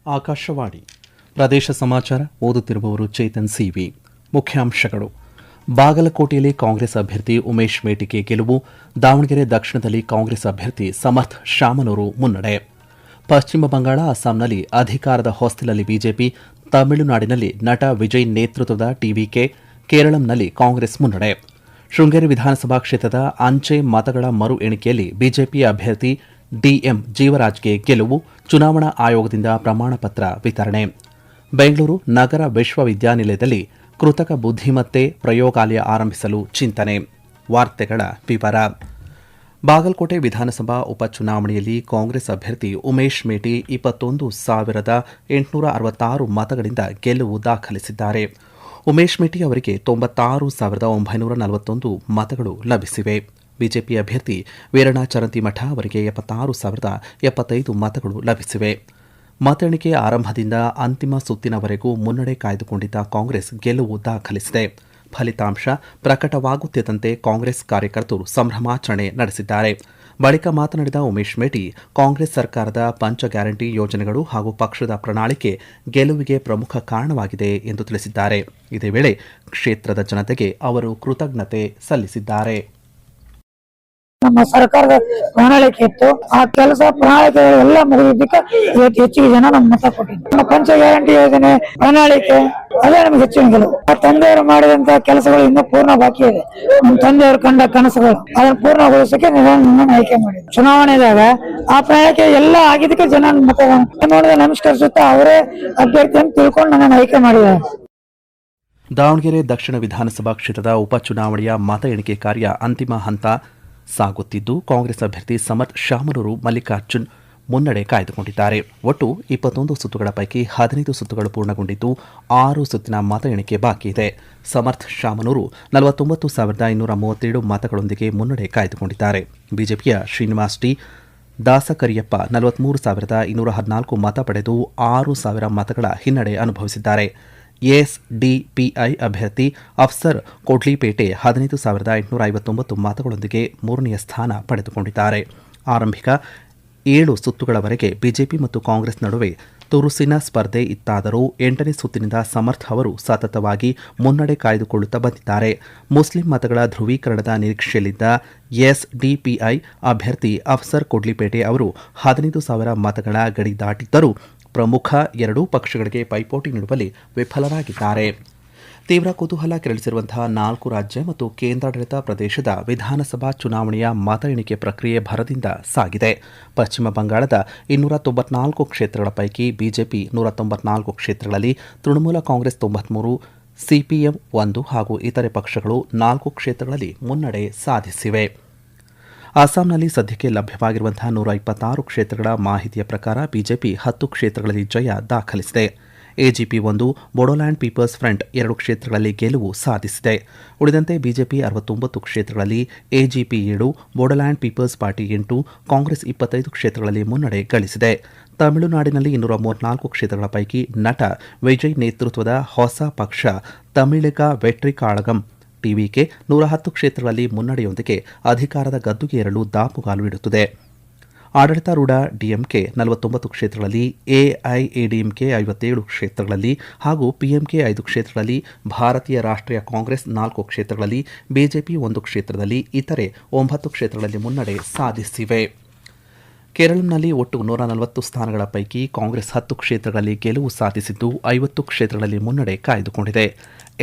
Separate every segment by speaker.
Speaker 1: ಆಕಾಶವಾಣಿ ಪ್ರದೇಶ ಸಮಾಚಾರ ಓದುತ್ತಿರುವವರು ಚೇತನ್ ಸಿವಿ. ಮುಖ್ಯಾಂಶಗಳು: ಬಾಗಲಕೋಟೆಯಲ್ಲಿ ಕಾಂಗ್ರೆಸ್ ಅಭ್ಯರ್ಥಿ ಉಮೇಶ್ ಮೇಟಿಗೆ ಗೆಲುವು, ದಾವಣಗೆರೆ ದಕ್ಷಿಣದಲ್ಲಿ ಕಾಂಗ್ರೆಸ್ ಅಭ್ಯರ್ಥಿ ಸಮರ್ಥ್ ಶಾಮನೂರು ಮುನ್ನಡೆ. ಪಶ್ಚಿಮ ಬಂಗಾಳ, ಅಸ್ಸಾಂನಲ್ಲಿ ಅಧಿಕಾರದ ಹೊಸ್ತಿಲಲ್ಲಿ ಬಿಜೆಪಿ, ತಮಿಳುನಾಡಿನಲ್ಲಿ ನಟ ವಿಜಯ್ ನೇತೃತ್ವದ ಟಿವಿಕೆ, ಕೇರಳಂನಲ್ಲಿ ಕಾಂಗ್ರೆಸ್ ಮುನ್ನಡೆ. ಶೃಂಗೇರಿ ವಿಧಾನಸಭಾ ಕ್ಷೇತ್ರದ ಅಂಚೆ ಮತಗಳ ಮರು ಎಣಿಕೆಯಲ್ಲಿ ಬಿಜೆಪಿ ಅಭ್ಯರ್ಥಿ ಡಿಎಂ ಜೀವರಾಜ್ಗೆ ಗೆಲುವು, ಚುನಾವಣಾ ಆಯೋಗದಿಂದ ಪ್ರಮಾಣ ಪತ್ರ ವಿತರಣೆ. ಬೆಂಗಳೂರು ನಗರ ವಿಶ್ವವಿದ್ಯಾನಿಲಯದಲ್ಲಿ ಕೃತಕ ಬುದ್ಧಿಮತ್ತೆ ಪ್ರಯೋಗಾಲಯ ಆರಂಭಿಸಲು ಚಿಂತನೆ. ವಾರ್ತೆಗಳ ವಿವರ. ಬಾಗಲಕೋಟೆ ವಿಧಾನಸಭಾ ಉಪಚುನಾವಣೆಯಲ್ಲಿ ಕಾಂಗ್ರೆಸ್ ಅಭ್ಯರ್ಥಿ ಉಮೇಶ್ ಮೇಟಿ 21,866 ಮತಗಳಿಂದ ಗೆಲುವು ದಾಖಲಿಸಿದ್ದಾರೆ. ಉಮೇಶ್ ಮೇಟಿ ಅವರಿಗೆ 96,941 ಮತಗಳು ಲಭಿಸಿವೆ. ಬಿಜೆಪಿ ಅಭ್ಯರ್ಥಿ ವೀರಣ್ಣ ಚರಂತಿಮಠ ಅವರಿಗೆ 76,075 ಮತಗಳು ಲಭಿಸಿವೆ. ಮತ ಎಣಿಕೆ ಆರಂಭದಿಂದ ಅಂತಿಮ ಸುತ್ತಿನವರೆಗೂ ಮುನ್ನಡೆ ಕಾಯ್ದುಕೊಂಡಿದ್ದ ಕಾಂಗ್ರೆಸ್ ಗೆಲುವು ದಾಖಲಿಸಿದೆ. ಫಲಿತಾಂಶ ಪ್ರಕಟವಾಗುತ್ತಿದ್ದಂತೆ ಕಾಂಗ್ರೆಸ್ ಕಾರ್ಯಕರ್ತರು ಸಂಭ್ರಮಾಚರಣೆ ನಡೆಸಿದ್ದಾರೆ. ಬಳಿಕ ಮಾತನಾಡಿದ ಉಮೇಶ್ ಮೇಟಿ, ಕಾಂಗ್ರೆಸ್ ಸರ್ಕಾರದ ಪಂಚ ಗ್ಯಾರಂಟಿ ಯೋಜನೆಗಳು ಹಾಗೂ ಪಕ್ಷದ ಪ್ರಣಾಳಿಕೆ ಗೆಲುವಿಗೆ ಪ್ರಮುಖ ಕಾರಣವಾಗಿದೆ ಎಂದು ತಿಳಿಸಿದ್ದಾರೆ. ಇದೇ ವೇಳೆ ಕ್ಷೇತ್ರದ ಜನತೆಗೆ ಅವರು ಕೃತಜ್ಞತೆ ಸಲ್ಲಿಸಿದ್ದಾರೆ.
Speaker 2: ನಮ್ಮ ಸರ್ಕಾರದ ಪ್ರಣಾಳಿಕೆ ಇತ್ತು, ಆ ಕೆಲಸ ಪ್ರಣಾಳಿಕೆ ಎಲ್ಲ ಮುಗಿದಿದ್ದಕ್ಕೆ ಇವತ್ತು ಹೆಚ್ಚಿಗೆ ಜನ ನಮ್ಮ ಮತ ಕೊಟ್ಟಿದ್ದು. ನಮ್ಮ ಪಂಚ ಗ್ಯಾರಂಟಿ ಯೋಜನೆ ಪ್ರಣಾಳಿಕೆ ಅದೇ ನಮ್ಗೆ ಹೆಚ್ಚಿನ ಗೆಲುವು. ಆ ತಂದೆಯವರು ಮಾಡಿದಂತ ಕೆಲಸಗಳು ಇನ್ನೂ ಪೂರ್ಣ ಬಾಕಿ ಇದೆ. ನಮ್ಮ ತಂದೆಯವರು ಕಂಡ ಕನಸುಗಳು ಅದನ್ನು ಪೂರ್ಣಗೊಳಿಸಕ್ಕೆ ನನ್ನನ್ನು ಆಯ್ಕೆ ಮಾಡಿದ್ರು. ಚುನಾವಣೆದಾಗ ಆ ಪ್ರಣಾಳಿಕೆ ಎಲ್ಲ ಆಗಿದ್ದಕ್ಕೆ ಜನ ಮತ ನೋಡಿದ ನಮಸ್ಕರಿಸುತ್ತಾ ಅವರೇ ಅಭ್ಯರ್ಥಿ ಅಂತ ತಿಳ್ಕೊಂಡು ನನ್ನನ್ನು ಆಯ್ಕೆ ಮಾಡಿದ್ದಾರೆ.
Speaker 1: ದಾವಣಗೆರೆ ದಕ್ಷಿಣ ವಿಧಾನಸಭಾ ಕ್ಷೇತ್ರದ ಉಪಚುನಾವಣೆಯ ಮತ ಎಣಿಕೆ ಕಾರ್ಯ ಅಂತಿಮ ಹಂತ ಸಾಗುತ್ತಿದ್ದು, ಕಾಂಗ್ರೆಸ್ ಅಭ್ಯರ್ಥಿ ಸಮರ್ಥ್ ಶಾಮನೂರು ಮಲ್ಲಿಕಾರ್ಜುನ್ ಮುನ್ನಡೆ ಕಾಯ್ದುಕೊಂಡಿದ್ದಾರೆ. ಒಟ್ಟು 21 ಸುತ್ತುಗಳ ಪೈಕಿ 15 ಸುತ್ತುಗಳು ಪೂರ್ಣಗೊಂಡಿದ್ದು 6 ಸುತ್ತಿನ ಮತ ಎಣಿಕೆ ಬಾಕಿ ಇದೆ. ಸಮರ್ಥ್ ಶಾಮನೂರು 49,237 ಮತಗಳೊಂದಿಗೆ ಮುನ್ನಡೆ ಕಾಯ್ದುಕೊಂಡಿದ್ದಾರೆ. ಬಿಜೆಪಿಯ ಶ್ರೀನಿವಾಸ್ ಟಿ ದಾಸಕರಿಯಪ್ಪ 43,214 ಮತ ಪಡೆದು 6,000 ಮತಗಳ ಹಿನ್ನಡೆ ಅನುಭವಿಸಿದ್ದಾರೆ. ಎಸ್ಡಿಪಿಐ ಅಭ್ಯರ್ಥಿ ಅಫ್ಸರ್ ಕೊಡ್ಲಿಪೇಟೆ 15,859 ಮತಗಳೊಂದಿಗೆ ಮೂರನೆಯ ಸ್ಥಾನ ಪಡೆದುಕೊಂಡಿದ್ದಾರೆ. ಆರಂಭಿಕ 7 ಸುತ್ತುಗಳವರೆಗೆ ಬಿಜೆಪಿ ಮತ್ತು ಕಾಂಗ್ರೆಸ್ ನಡುವೆ ತುರುಸಿನ ಸ್ಪರ್ಧೆ ಇತ್ತಾದರೂ 8ನೇ ಸುತ್ತಿನಿಂದ ಸಮರ್ಥ್ ಅವರು ಸತತವಾಗಿ ಮುನ್ನಡೆ ಕಾಯ್ದುಕೊಳ್ಳುತ್ತಾ ಬಂದಿದ್ದಾರೆ. ಮುಸ್ಲಿಂ ಮತಗಳ ಧ್ರುವೀಕರಣದ ನಿರೀಕ್ಷೆಯಲ್ಲಿದ್ದ ಎಸ್ಡಿಪಿಐ ಅಭ್ಯರ್ಥಿ ಅಫ್ಸರ್ ಕೊಡ್ಲಿಪೇಟೆ ಅವರು 15,000 ಮತಗಳ ಗಡಿ ದಾಟಿದ್ದರೂ ಪ್ರಮುಖ ಎರಡೂ ಪಕ್ಷಗಳಿಗೆ ಪೈಪೋಟಿ ನೀಡುವಲ್ಲಿ ವಿಫಲರಾಗಿದ್ದಾರೆ. ತೀವ್ರ ಕುತೂಹಲ ಕೆರಳಿಸಿರುವಂತಹ 4 ರಾಜ್ಯ ಮತ್ತು ಕೇಂದ್ರಾಡಳಿತ ಪ್ರದೇಶದ ವಿಧಾನಸಭಾ ಚುನಾವಣೆಯ ಮತ ಎಣಿಕೆ ಪ್ರಕ್ರಿಯೆ ಭರದಿಂದ ಸಾಗಿದೆ. ಪಶ್ಚಿಮ ಬಂಗಾಳದ 294 ಕ್ಷೇತ್ರಗಳ ಪೈಕಿ ಬಿಜೆಪಿ 194 ಕ್ಷೇತ್ರಗಳಲ್ಲಿ, ತೃಣಮೂಲ ಕಾಂಗ್ರೆಸ್ 93, ಸಿಪಿಎಂ 1 ಹಾಗೂ ಇತರೆ ಪಕ್ಷಗಳು 4 ಕ್ಷೇತ್ರಗಳಲ್ಲಿ ಮುನ್ನಡೆ ಸಾಧಿಸಿವೆ. ಅಸ್ಸಾಂನಲ್ಲಿ ಸದ್ಯಕ್ಕೆ ಲಭ್ಯವಾಗಿರುವಂತಹ 126 ಕ್ಷೇತ್ರಗಳ ಮಾಹಿತಿಯ ಪ್ರಕಾರ ಬಿಜೆಪಿ 10 ಕ್ಷೇತ್ರಗಳಲ್ಲಿ ಜಯ ದಾಖಲಿಸಿದೆ. ಎಜಿಪಿ 1, ಬೋಡೋಲ್ಯಾಂಡ್ ಪೀಪಲ್ಸ್ ಫ್ರಂಟ್ 2 ಕ್ಷೇತ್ರಗಳಲ್ಲಿ ಗೆಲುವು ಸಾಧಿಸಿದೆ. ಉಳಿದಂತೆ ಬಿಜೆಪಿ 69 ಕ್ಷೇತ್ರಗಳಲ್ಲಿ, AGP 7, Bodoland Peoples Party 8, Congress 25 ಕ್ಷೇತ್ರಗಳಲ್ಲಿ ಮುನ್ನಡೆ ಗಳಿಸಿದೆ. ತಮಿಳುನಾಡಿನಲ್ಲಿ 234 ಕ್ಷೇತ್ರಗಳ ಪೈಕಿ ನಟ ವಿಜಯ್ ನೇತೃತ್ವದ ಹೊಸ ಪಕ್ಷ ತಮಿಳಿಗ ವೆಟ್ರಿ ಕಾಳಗಂ ಟಿವಿಕೆ 110 ಕ್ಷೇತ್ರಗಳಲ್ಲಿ ಮುನ್ನಡೆಯೊಂದಿಗೆ ಅಧಿಕಾರದ ಗದ್ದುಗೆ ಏರಲು ದಾಪುಗಾಲು ಇಡುತ್ತದೆ. ಆಡಳಿತಾರೂಢ ಡಿಎಂಕೆ 49 ಕ್ಷೇತ್ರಗಳಲ್ಲಿ, ಎಐಎಡಿಎಂಕೆ 57 ಕ್ಷೇತ್ರಗಳಲ್ಲಿ ಹಾಗೂ ಪಿಎಂಕೆ 5 ಕ್ಷೇತ್ರಗಳಲ್ಲಿ, ಭಾರತೀಯ ರಾಷ್ಟ್ರೀಯ ಕಾಂಗ್ರೆಸ್ 4 ಕ್ಷೇತ್ರಗಳಲ್ಲಿ, ಬಿಜೆಪಿ 1 ಕ್ಷೇತ್ರದಲ್ಲಿ, ಇತರೆ 9 ಕ್ಷೇತ್ರಗಳಲ್ಲಿ ಮುನ್ನಡೆ ಸಾಧಿಸಿವೆ. ಕೇರಳಂನಲ್ಲಿ ಒಟ್ಟು 140 ಸ್ಥಾನಗಳ ಪೈಕಿ ಕಾಂಗ್ರೆಸ್ 10 ಕ್ಷೇತ್ರಗಳಲ್ಲಿ ಗೆಲುವು ಸಾಧಿಸಿದ್ದು 50 ಕ್ಷೇತ್ರಗಳಲ್ಲಿ ಮುನ್ನಡೆ ಕಾಯ್ದುಕೊಂಡಿದೆ.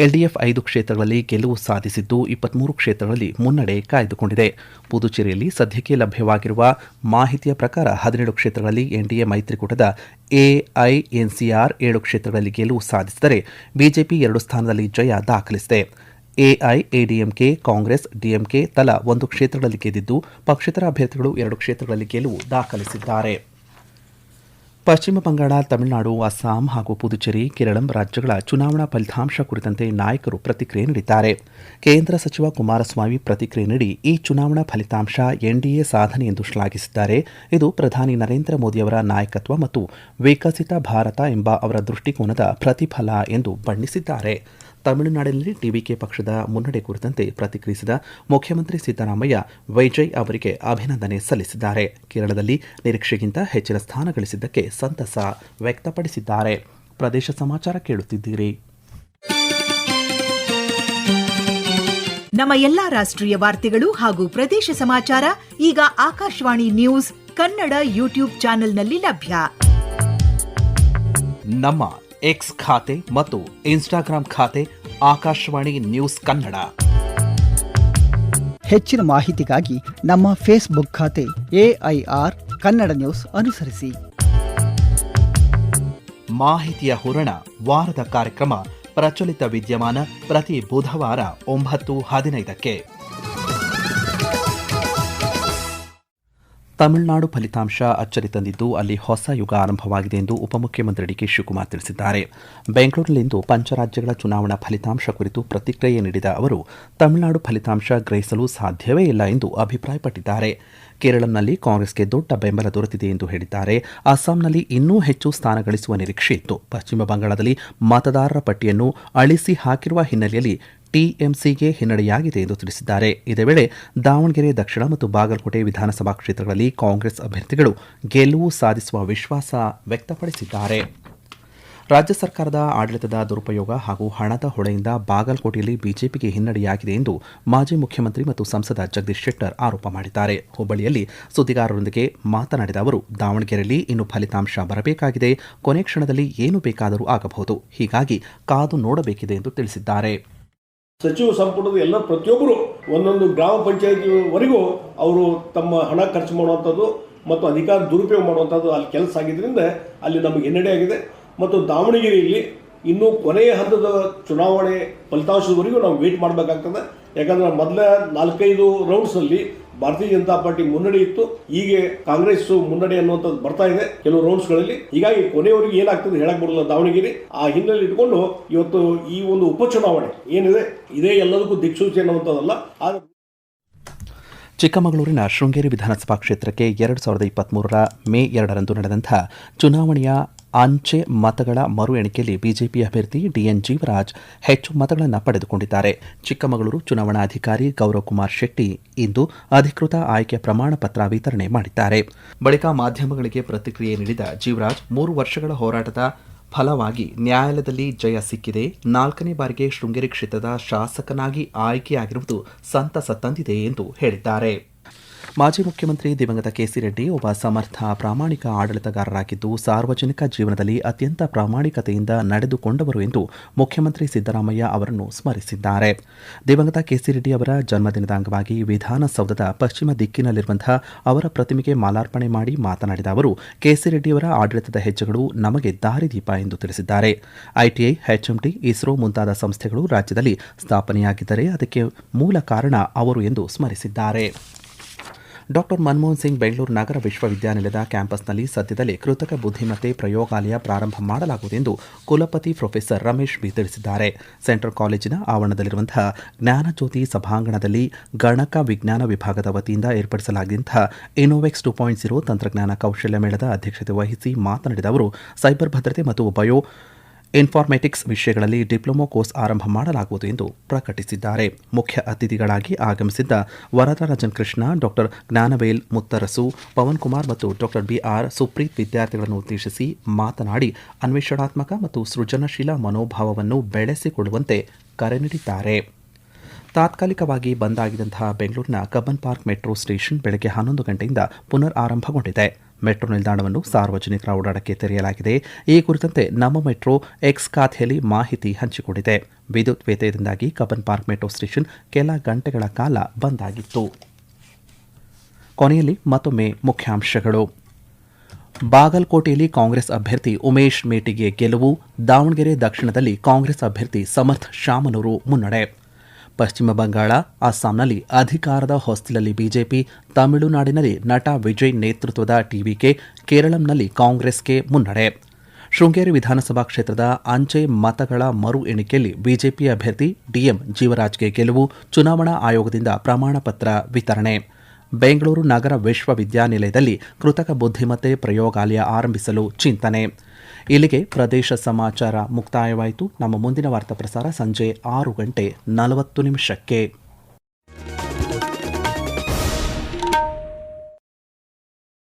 Speaker 1: ಎಲ್ಡಿಎಫ್ 5 ಕ್ಷೇತ್ರಗಳಲ್ಲಿ ಗೆಲುವು ಸಾಧಿಸಿದ್ದು 23 ಕ್ಷೇತ್ರಗಳಲ್ಲಿ ಮುನ್ನಡೆ ಕಾಯ್ದುಕೊಂಡಿದೆ. ಪುದುಚೇರಿಯಲ್ಲಿ ಸದ್ಯಕ್ಕೆ ಲಭ್ಯವಾಗಿರುವ ಮಾಹಿತಿಯ ಪ್ರಕಾರ 17 ಕ್ಷೇತ್ರಗಳಲ್ಲಿ ಎನ್ಡಿಎ ಮೈತ್ರಿಕೂಟದ ಎಐಎನ್ಸಿಆರ್ 7 ಕ್ಷೇತ್ರಗಳಲ್ಲಿ ಗೆಲುವು ಸಾಧಿಸಿದರೆ ಬಿಜೆಪಿ 2 ಸ್ಥಾನದಲ್ಲಿ ಜಯ ದಾಖಲಿಸಿದೆ. ಎಐಎಡಿಎಂಕೆ, ಕಾಂಗ್ರೆಸ್, ಡಿಎಂಕೆ ತಲಾ 1 ಕ್ಷೇತ್ರಗಳಲ್ಲಿ ಗೆದ್ದಿದ್ದು ಪಕ್ಷೇತರ ಅಭ್ಯರ್ಥಿಗಳು 2 ಕ್ಷೇತ್ರಗಳಲ್ಲಿ ಗೆಲುವು ದಾಖಲಿಸಿದ್ದಾರೆ. ಪಶ್ಚಿಮ ಬಂಗಾಳ, ತಮಿಳುನಾಡು, ಅಸ್ಸಾಂ ಹಾಗೂ ಪುದುಚೇರಿ, ಕೇರಳಂ ರಾಜ್ಯಗಳ ಚುನಾವಣಾ ಫಲಿತಾಂಶ ಕುರಿತಂತೆ ನಾಯಕರು ಪ್ರತಿಕ್ರಿಯೆ ನೀಡಿದ್ದಾರೆ. ಕೇಂದ್ರ ಸಚಿವ ಕುಮಾರಸ್ವಾಮಿ ಪ್ರತಿಕ್ರಿಯೆ ನೀಡಿ ಈ ಚುನಾವಣಾ ಫಲಿತಾಂಶ ಎನ್ಡಿಎ ಸಾಧನೆ ಎಂದು ಶ್ಲಾಘಿಸಿದ್ದಾರೆ. ಇದು ಪ್ರಧಾನಿ ನರೇಂದ್ರ ಮೋದಿಯವರ ನಾಯಕತ್ವ ಮತ್ತು ವಿಕಸಿತ ಭಾರತ ಎಂಬ ಅವರ ದೃಷ್ಟಿಕೋನದ ಪ್ರತಿಫಲ ಎಂದು ಬಣ್ಣಿಸಿದ್ದಾರೆ. ತಮಿಳುನಾಡಿನಲ್ಲಿ ಟಿವಿಕೆ ಪಕ್ಷದ ಮುನ್ನಡೆ ಕುರಿತಂತೆ ಪ್ರತಿಕ್ರಿಯಿಸಿದ ಮುಖ್ಯಮಂತ್ರಿ ಸಿದ್ದರಾಮಯ್ಯ ವೈಜಯ್ ಅವರಿಗೆ ಅಭಿನಂದನೆ ಸಲ್ಲಿಸಿದ್ದಾರೆ. ಕೇರಳದಲ್ಲಿ ನಿರೀಕ್ಷೆಗಿಂತ ಹೆಚ್ಚಿನ ಸ್ಥಾನ ಗಳಿಸಿದ್ದಕ್ಕೆ ಸಂತಸ ವ್ಯಕ್ತಪಡಿಸಿದ್ದಾರೆ. ಪ್ರದೇಶ ಸಮಾಚಾರ ಕೇಳುತ್ತಿದ್ದೀರಿ.
Speaker 3: ನಮ್ಮ ಎಲ್ಲಾ ರಾಷ್ಟ್ರೀಯ ವಾರ್ತೆಗಳು ಹಾಗೂ ಪ್ರದೇಶ ಸಮಾಚಾರ ಈಗ ಆಕಾಶವಾಣಿ ನ್ಯೂಸ್ ಕನ್ನಡ ಯೂಟ್ಯೂಬ್ ಚಾನೆಲ್ನಲ್ಲಿ ಲಭ್ಯ.
Speaker 1: ನಮ್ಮ ಎಕ್ಸ್ ಖಾತೆ ಮತ್ತು ಇನ್ಸ್ಟಾಗ್ರಾಂ ಖಾತೆ ಆಕಾಶವಾಣಿ ನ್ಯೂಸ್ ಕನ್ನಡ.
Speaker 4: ಹೆಚ್ಚಿನ ಮಾಹಿತಿಗಾಗಿ ನಮ್ಮ ಫೇಸ್ಬುಕ್ ಖಾತೆ AIR ಕನ್ನಡ ನ್ಯೂಸ್ ಅನುಸರಿಸಿ.
Speaker 1: ಮಾಹಿತಿಯ ಹೂರಣ ವಾರದ ಕಾರ್ಯಕ್ರಮ ಪ್ರಚಲಿತ ವಿದ್ಯಮಾನ ಪ್ರತಿ ಬುಧವಾರ 9:15ಕ್ಕೆ. ತಮಿಳುನಾಡು ಫಲಿತಾಂಶ ಅಚ್ಚರಿ ತಂದಿದ್ದು ಅಲ್ಲಿ ಹೊಸ ಯುಗ ಆರಂಭವಾಗಿದೆ ಎಂದು ಉಪಮುಖ್ಯಮಂತ್ರಿ ಡಿಕೆ ಶಿವಕುಮಾರ್ ತಿಳಿಸಿದ್ದಾರೆ. ಬೆಂಗಳೂರಿನಲ್ಲಿಂದು ಪಂಚರಾಜ್ಯಗಳ ಚುನಾವಣಾ ಫಲಿತಾಂಶ ಕುರಿತು ಪ್ರತಿಕ್ರಿಯೆ ನೀಡಿದ ಅವರು ತಮಿಳುನಾಡು ಫಲಿತಾಂಶ ಗ್ರಹಿಸಲು ಸಾಧ್ಯವೇ ಇಲ್ಲ ಎಂದು ಅಭಿಪ್ರಾಯಪಟ್ಟಿದ್ದಾರೆ. ಕೇರಳಂನಲ್ಲಿ ಕಾಂಗ್ರೆಸ್ಗೆ ದೊಡ್ಡ ಬೆಂಬಲ ದೊರೆತಿದೆ ಎಂದು ಹೇಳಿದ್ದಾರೆ. ಅಸ್ಸಾಂನಲ್ಲಿ ಇನ್ನೂ ಹೆಚ್ಚು ಸ್ಥಾನ ಗಳಿಸುವ ನಿರೀಕ್ಷೆ ಇತ್ತು. ಪಶ್ಚಿಮ ಬಂಗಾಳದಲ್ಲಿ ಮತದಾರರ ಪಟ್ಟಿಯನ್ನು ಅಳಿಸಿ ಹಾಕಿರುವ ಹಿನ್ನೆಲೆಯಲ್ಲಿ ಟಿಎಂಸಿಗೆ ಹಿನ್ನಡೆಯಾಗಿದೆ ಎಂದು ತಿಳಿಸಿದ್ದಾರೆ. ಇದೇ ವೇಳೆ ದಾವಣಗೆರೆ ದಕ್ಷಿಣ ಮತ್ತು ಬಾಗಲಕೋಟೆ ವಿಧಾನಸಭಾ ಕ್ಷೇತ್ರಗಳಲ್ಲಿ ಕಾಂಗ್ರೆಸ್ ಅಭ್ಯರ್ಥಿಗಳು ಗೆಲುವು ಸಾಧಿಸುವ ವಿಶ್ವಾಸ ವ್ಯಕ್ತಪಡಿಸಿದ್ದಾರೆ. ರಾಜ್ಯ ಸರ್ಕಾರದ ಆಡಳಿತದ ದುರುಪಯೋಗ ಹಾಗೂ ಹಣದ ಹೊಳೆಯಿಂದ ಬಾಗಲಕೋಟೆಯಲ್ಲಿ ಬಿಜೆಪಿಗೆ ಹಿನ್ನಡೆಯಾಗಿದೆ ಎಂದು ಮಾಜಿ ಮುಖ್ಯಮಂತ್ರಿ ಮತ್ತು ಸಂಸದ ಜಗದೀಶ್ ಶೆಟ್ಟರ್ ಆರೋಪ ಮಾಡಿದ್ದಾರೆ. ಹುಬ್ಬಳ್ಳಿಯಲ್ಲಿ ಸುದ್ದಿಗಾರರೊಂದಿಗೆ ಮಾತನಾಡಿದ ಅವರು, ದಾವಣಗೆರೆಯಲ್ಲಿ ಇನ್ನು ಫಲಿತಾಂಶ ಬರಬೇಕಾಗಿದೆ. ಕೊನೆ ಕ್ಷಣದಲ್ಲಿ ಏನು ಬೇಕಾದರೂ ಆಗಬಹುದು. ಹೀಗಾಗಿ ಕಾದು ನೋಡಬೇಕಿದೆ ಎಂದು ತಿಳಿಸಿದ್ದಾರೆ.
Speaker 5: ಸಚಿವ ಸಂಪುಟದ ಎಲ್ಲ ಪ್ರತಿಯೊಬ್ಬರು ಒಂದೊಂದು ಗ್ರಾಮ ಪಂಚಾಯತಿವರೆಗೂ ಅವರು ತಮ್ಮ ಹಣ ಖರ್ಚು ಮಾಡುವಂಥದ್ದು ಮತ್ತು ಅಧಿಕಾರ ದುರುಪಯೋಗ ಮಾಡುವಂಥದ್ದು ಅಲ್ಲಿ ಕೆಲಸ ಆಗಿದ್ದರಿಂದ ಅಲ್ಲಿ ನಮಗೆ ಹಿನ್ನಡೆ ಆಗಿದೆ. ಮತ್ತು ದಾವಣಗೆರೆಯಲ್ಲಿ ಇನ್ನೂ ಕೊನೆಯ ಹಂತದ ಚುನಾವಣೆ ಫಲಿತಾಂಶದವರೆಗೂ ನಾವು ವೇಟ್ ಮಾಡಬೇಕಾಗ್ತದೆ. ಯಾಕಂದರೆ ಮೊದಲ 4-5 ರೌಂಡ್ಸ್ನಲ್ಲಿ ಭಾರತೀಯ ಜನತಾ ಪಾರ್ಟಿ ಮುನ್ನಡೆ ಇತ್ತು. ಹೀಗೆ ಕಾಂಗ್ರೆಸ್ ಮುನ್ನಡೆ ಅನ್ನುವಂಥದ್ದು ಬರ್ತಾ ಇದೆ ಕೆಲವು ರೌಂಡ್ಸ್ಗಳಲ್ಲಿ. ಹೀಗಾಗಿ ಕೊನೆಯವರೆಗೆ ಏನಾಗ್ತದೆ ಹೇಳಕ್ ಬರಲ್ಲ ದಾವಣಗೆರೆ. ಆ ಹಿನ್ನೆಲೆ ಇಟ್ಕೊಂಡು ಇವತ್ತು ಈ ಒಂದು ಉಪಚುನಾವಣೆ ಏನಿದೆ ಇದೇ ಎಲ್ಲದಕ್ಕೂ ದಿಕ್ಸೂಚಿ ಅನ್ನುವಂಥದ್ದಲ್ಲ. ಆದರೆ
Speaker 1: ಚಿಕ್ಕಮಗಳೂರಿನ ಶೃಂಗೇರಿ ವಿಧಾನಸಭಾ ಕ್ಷೇತ್ರಕ್ಕೆ 2023 ಮೇ 2ರಂದು ನಡೆದಂತಹ ಚುನಾವಣೆಯ ಅಂಚೆ ಮತಗಳ ಮರು ಎಣಿಕೆಯಲ್ಲಿ ಬಿಜೆಪಿ ಅಭ್ಯರ್ಥಿ ಡಿಎನ್ ಜೀವರಾಜ್ ಹೆಚ್ಚು ಮತಗಳನ್ನು ಪಡೆದುಕೊಂಡಿದ್ದಾರೆ. ಚಿಕ್ಕಮಗಳೂರು ಚುನಾವಣಾಧಿಕಾರಿ ಗೌರವ್ ಕುಮಾರ್ ಶೆಟ್ಟಿ ಇಂದು ಅಧಿಕೃತ ಆಯ್ಕೆ ಪ್ರಮಾಣ ಪತ್ರ ವಿತರಣೆ ಮಾಡಿದ್ದಾರೆ. ಬಳಿಕ ಮಾಧ್ಯಮಗಳಿಗೆ ಪ್ರತಿಕ್ರಿಯೆ ನೀಡಿದ ಜೀವರಾಜ್, 3 ವರ್ಷಗಳ ಹೋರಾಟದ ಫಲವಾಗಿ ನ್ಯಾಯಾಲಯದಲ್ಲಿ ಜಯ ಸಿಕ್ಕಿದೆ. 4ನೇ ಬಾರಿಗೆ ಶೃಂಗೇರಿ ಕ್ಷೇತ್ರದ ಶಾಸಕನಾಗಿ ಆಯ್ಕೆಯಾಗಿರುವುದು ಸಂತಸ ತಂದಿದೆ ಎಂದು ಹೇಳಿದ್ದಾರೆ. ಮಾಜಿ ಮುಖ್ಯಮಂತ್ರಿ ದಿವಂಗತ ಕೆಸಿ ರೆಡ್ಡಿ ಒಬ್ಬ ಸಮರ್ಥ ಪ್ರಾಮಾಣಿಕ ಆಡಳಿತಗಾರರಾಗಿದ್ದು ಸಾರ್ವಜನಿಕ ಜೀವನದಲ್ಲಿ ಅತ್ಯಂತ ಪ್ರಾಮಾಣಿಕತೆಯಿಂದ ನಡೆದುಕೊಂಡವರು ಎಂದು ಮುಖ್ಯಮಂತ್ರಿ ಸಿದ್ದರಾಮಯ್ಯ ಅವರನ್ನು ಸ್ಮರಿಸಿದ್ದಾರೆ. ದಿವಂಗತ ಕೆಸಿ ರೆಡ್ಡಿ ಅವರ ಜನ್ಮದಿನದ ಅಂಗವಾಗಿ ವಿಧಾನಸೌಧದ ಪಶ್ಚಿಮ ದಿಕ್ಕಿನಲ್ಲಿರುವಂತಹ ಅವರ ಪ್ರತಿಮೆಗೆ ಮಾಲಾರ್ಪಣೆ ಮಾಡಿ ಮಾತನಾಡಿದ ಅವರು, ಕೆಸಿ ರೆಡ್ಡಿಯವರ ಆಡಳಿತದ ಹೆಜ್ಜೆಗಳು ನಮಗೆ ದಾರಿದೀಪ ಎಂದು ತಿಳಿಸಿದ್ದಾರೆ. ಐಟಿಐ, ಎಚ್ಎಂಟಿ, ಇಸ್ರೋ ಮುಂತಾದ ಸಂಸ್ಥೆಗಳು ರಾಜ್ಯದಲ್ಲಿ ಸ್ಥಾಪನೆಯಾಗಿದ್ದರೆ ಅದಕ್ಕೆ ಮೂಲ ಕಾರಣ ಅವರು ಎಂದು ಸ್ಮರಿಸಿದ್ದಾರೆ. ಡಾಕ್ಟರ್ ಮನಮೋಹನ್ ಸಿಂಗ್ ಬೆಂಗಳೂರು ನಗರ ವಿಶ್ವವಿದ್ಯಾನಿಲಯದ ಕ್ಯಾಂಪಸ್ನಲ್ಲಿ ಸದ್ಯದಲ್ಲೇ ಕೃತಕ ಬುದ್ಧಿಮತ್ತೆ ಪ್ರಯೋಗಾಲಯ ಪ್ರಾರಂಭ ಮಾಡಲಾಗುವುದು ಎಂದು ಕುಲಪತಿ ಪ್ರೊಫೆಸರ್ ರಮೇಶ್ ಬಿ ತಿಳಿಸಿದ್ದಾರೆ. ಸೆಂಟ್ರಲ್ ಕಾಲೇಜಿನ ಆವರಣದಲ್ಲಿರುವಂತಹ ಜ್ಞಾನಜ್ಯೋತಿ ಸಭಾಂಗಣದಲ್ಲಿ ಗಣಕ ವಿಜ್ಞಾನ ವಿಭಾಗದ ವತಿಯಿಂದ ಏರ್ಪಡಿಸಲಾಗಿದ್ದಂತಹ ಇನೋವೆಕ್ಸ್ 2.0 ತಂತ್ರಜ್ಞಾನ ಕೌಶಲ್ಯ ಮೇಳದ ಅಧ್ಯಕ್ಷತೆ ವಹಿಸಿ ಮಾತನಾಡಿದ ಅವರು, ಸೈಬರ್ ಭದ್ರತೆ ಮತ್ತು ಬಯೋ ಇನ್ಫಾರ್ಮೆಟಿಕ್ಸ್ ವಿಷಯಗಳಲ್ಲಿ ಡಿಪ್ಲೊಮಾ ಕೋರ್ಸ್ ಆರಂಭ ಮಾಡಲಾಗುವುದು ಎಂದು ಪ್ರಕಟಿಸಿದ್ದಾರೆ. ಮುಖ್ಯ ಅತಿಥಿಗಳಾಗಿ ಆಗಮಿಸಿದ್ದ ವರದರಾಜನ್ ಕೃಷ್ಣ, ಡಾಕ್ಟರ್ ಜ್ಞಾನವೇಲ್ ಮುತ್ತರಸು, ಪವನ್ ಕುಮಾರ್ ಮತ್ತು ಡಾಕ್ಟರ್ ಬಿಆರ್ ಸುಪ್ರೀತ್ ವಿದ್ಯಾರ್ಥಿಗಳನ್ನು ಉದ್ದೇಶಿಸಿ ಮಾತನಾಡಿ ಅನ್ವೇಷಣಾತ್ಮಕ ಮತ್ತು ಸೃಜನಶೀಲ ಮನೋಭಾವವನ್ನು ಬೆಳೆಸಿಕೊಳ್ಳುವಂತೆ ಕರೆ ನೀಡಿದ್ದಾರೆ. ತಾತ್ಕಾಲಿಕವಾಗಿ ಬಂದ್ ಆಗಿದ್ದಂತಹ ಬೆಂಗಳೂರಿನ ಕಬ್ಬನ್ ಪಾರ್ಕ್ ಮೆಟ್ರೋ ಸ್ಟೇಷನ್ ಬೆಳಗ್ಗೆ 11 ಗಂಟೆಯಿಂದ ಪುನರ್ ಆರಂಭಗೊಂಡಿದೆ. ಮೆಟ್ರೋ ನಿಲ್ದಾಣವನ್ನು ಸಾರ್ವಜನಿಕರ ಓಡಾಟಕ್ಕೆ ತೆರೆಯಲಾಗಿದೆ. ಈ ಕುರಿತಂತೆ ನಮ್ಮ ಮೆಟ್ರೋ ಎಕ್ಸ್ ಖಾತೆಯಲ್ಲಿ ಮಾಹಿತಿ ಹಂಚಿಕೊಂಡಿದೆ. ವಿದ್ಯುತ್ ವ್ಯತ್ಯಯದಿಂದಾಗಿ ಕಬ್ಬನ್ ಪಾರ್ಕ್ ಮೆಟ್ರೋ ಸ್ಟೇಷನ್ ಕೆಲ ಗಂಟೆಗಳ ಕಾಲ ಬಂದ್ ಆಗಿತ್ತು. ಕೊನೆಯಲ್ಲಿ ಮತ್ತೊಮ್ಮೆ ಮುಖ್ಯಾಂಶಗಳು. ಬಾಗಲಕೋಟೆಯಲ್ಲಿ ಕಾಂಗ್ರೆಸ್ ಅಭ್ಯರ್ಥಿ ಉಮೇಶ್ ಮೇಟಿಗೆ ಗೆಲುವು. ದಾವಣಗೆರೆ ದಕ್ಷಿಣದಲ್ಲಿ ಕಾಂಗ್ರೆಸ್ ಅಭ್ಯರ್ಥಿ ಸಮರ್ಥ್ ಶಾಮನೂರು ಮುನ್ನಡೆ. ಪಶ್ಚಿಮ ಬಂಗಾಳ, ಅಸ್ಸಾಂನಲ್ಲಿ ಅಧಿಕಾರದ ಹೊಸ್ತಿಲಲ್ಲಿ ಬಿಜೆಪಿ. ತಮಿಳುನಾಡಿನಲ್ಲಿ ನಟ ವಿಜಯ್ ನೇತೃತ್ವದ ಟಿವಿಕೆ. ಕೇರಳಂನಲ್ಲಿ ಕಾಂಗ್ರೆಸ್ಗೆ ಮುನ್ನಡೆ. ಶೃಂಗೇರಿ ವಿಧಾನಸಭಾ ಕ್ಷೇತ್ರದ ಅಂಚೆ ಮತಗಳ ಮರು ಎಣಿಕೆಯಲ್ಲಿ ಬಿಜೆಪಿ ಅಭ್ಯರ್ಥಿ ಡಿಎಂ ಜೀವರಾಜ್ಗೆ ಗೆಲುವು. ಚುನಾವಣಾ ಆಯೋಗದಿಂದ ಪ್ರಮಾಣ ಪತ್ರ ವಿತರಣೆ. ಬೆಂಗಳೂರು ನಗರ ವಿಶ್ವವಿದ್ಯಾನಿಲಯದಲ್ಲಿ ಕೃತಕ ಬುದ್ಧಿಮತ್ತೆ ಪ್ರಯೋಗಾಲಯ ಆರಂಭಿಸಲು ಚಿಂತನೆ. ಇಲ್ಲಿಗೆ ಪ್ರದೇಶ ಸಮಾಚಾರ ಮುಕ್ತಾಯವಾಯಿತು. ನಮ್ಮ ಮುಂದಿನ ವಾರ್ತಾ ಪ್ರಸಾರ ಸಂಜೆ 6:40 ನಿಮಿಷಕ್ಕೆ.